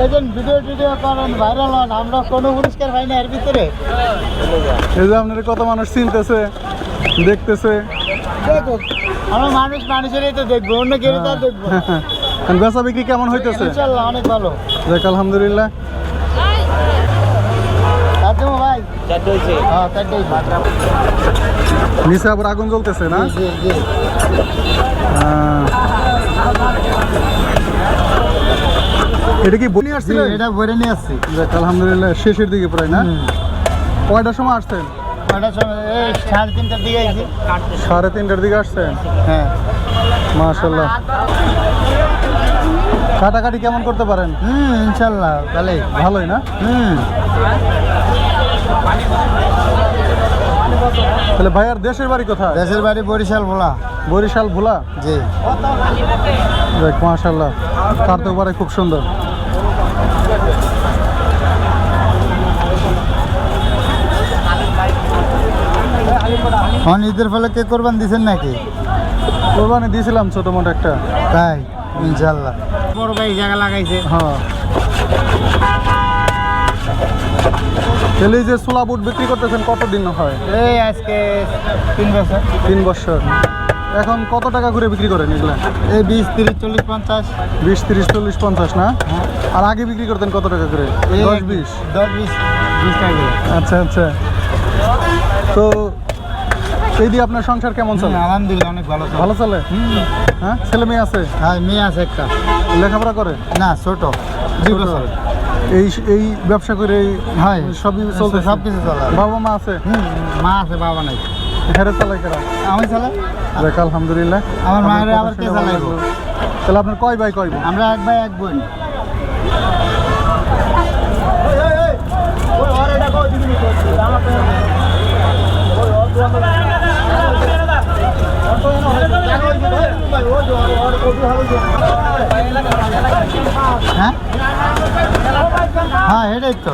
এই যে ভিডিও করেন ভাইরাল হন, আমরা কোনো পুরস্কার পাই না এর ভিতরে। এই যে আপনার কত মানুষ চিনতেছে, দেখতেছে। দেখো আমরা মানুষেরই তো দেখবো, অন্য কেউ তো আর দেখবো না। বেচা বিক্রি কেমন হইতেছে? ইনশাআল্লাহ অনেক ভালো। দেখ আলহামদুলিল্লাহ। ভাই হ্যাঁ নিচে আবার আগুন জ্বলতেছে না? জি জি। এটা কি বনি আসছিল? এটা ভরে নিয়ে আসছি। দেখ আলহামদুলিল্লাহ শেষের দিকে প্রায় না? কয়টার সময় আসছেন? কয়টার সময়? এই 3:30টার দিকে আইছি। 3:30টার দিকে আসছেন? হ্যাঁ মাশাআল্লাহ। কাটাকাটি কেমন করতে পারেন? ইনশাআল্লাহ ভালোই। ভালোই না? তাহলে ভাইয়ার দেশের বাড়ি কোথায়? দেশের বাড়ি বরিশাল ভোলা। বরিশাল ভোলা? জি। দেখ মাশাআল্লাহ, কাটতে পারে খুব সুন্দর। ঈদের ফলে কে কোরবান দিচ্ছেন নাকি? কোরবানি দিয়েছিলাম ছোট মোটো একটা। তাই ইনশাআল্লাহ। বড় ভাই জায়গা লাগাইছে। হ্যাঁ। তাহলে এই যে ছোলা বুট বিক্রি করতেছেন কতদিন হয়? এই আজকে 3 বছর। 3 বছর। এখন কত টাকা করে বিক্রি করেন এগুলা? এই 20, 30, 40, 50। 20, 30, 40, 50 না? আর আগে বিক্রি করতেন কত টাকা করে? 10, 20? 10, 20 টাকা করে। আচ্ছা আচ্ছা। তো এই দিয়ে আপনার সংসার কেমন চলে? আলহামদুলিল্লাহ অনেক ভালো চলে। ভালো চলে? হ্যাঁ, ছেলে মেয়ে আছে? হ্যাঁ মেয়ে আছে একটা। লেখাপড়া করে? না ছোট, 2 বছর। এই ব্যবসা করে হয় সবই চলতে? সব কিছু চলে। বাবা মা আছে? মা আছে, বাবা নাই। হেরে চালাই কারা? আমি চালাই। দেখ আলহামদুলিল্লাহ। আমার মায়ের আবার কে চালাইবো? তাহলে আপনার কয় ভাই কয় বোন? আমরা 1 ভাই 1 বোন। হ্যাঁ হ্যাঁ এটাই তো।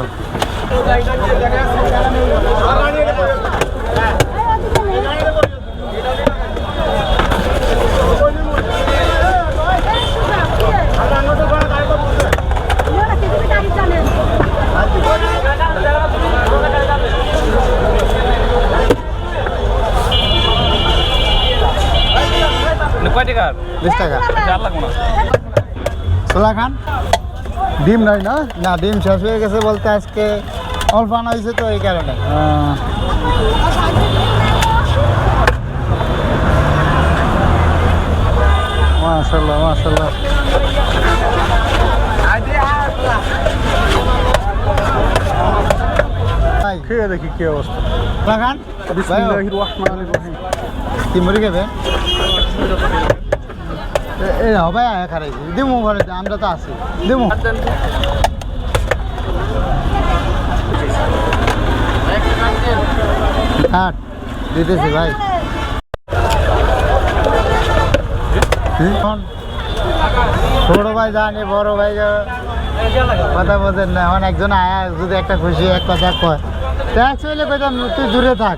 কয় টাকা? 20 টাকা। ছোলা খান? ডিম নাই না? না ডিম শেষ হয়ে গেছে বলতে আজকে অল্প আনা হয়েছে তো এই কারণে। মাশাআল্লাহ মাশাআল্লাহ। খেয়ে দেখি কি অবস্থা। ছোলা খান? বিসমিল্লাহির রহমানির রহিম। কি মুড়ি খাবেন? এই হবে খারাইছি দিমু ঘরে, আমরা তো আছি দিমু। হাট দিতেছি ভাই। ছোট ভাই জানি, বড় ভাই কথা বোঝেন না। এখন একজন আয়া যদি একটা খুশি এক কথা কয়, ট্যাক্স হইলে কইতাম তুই দূরে থাক।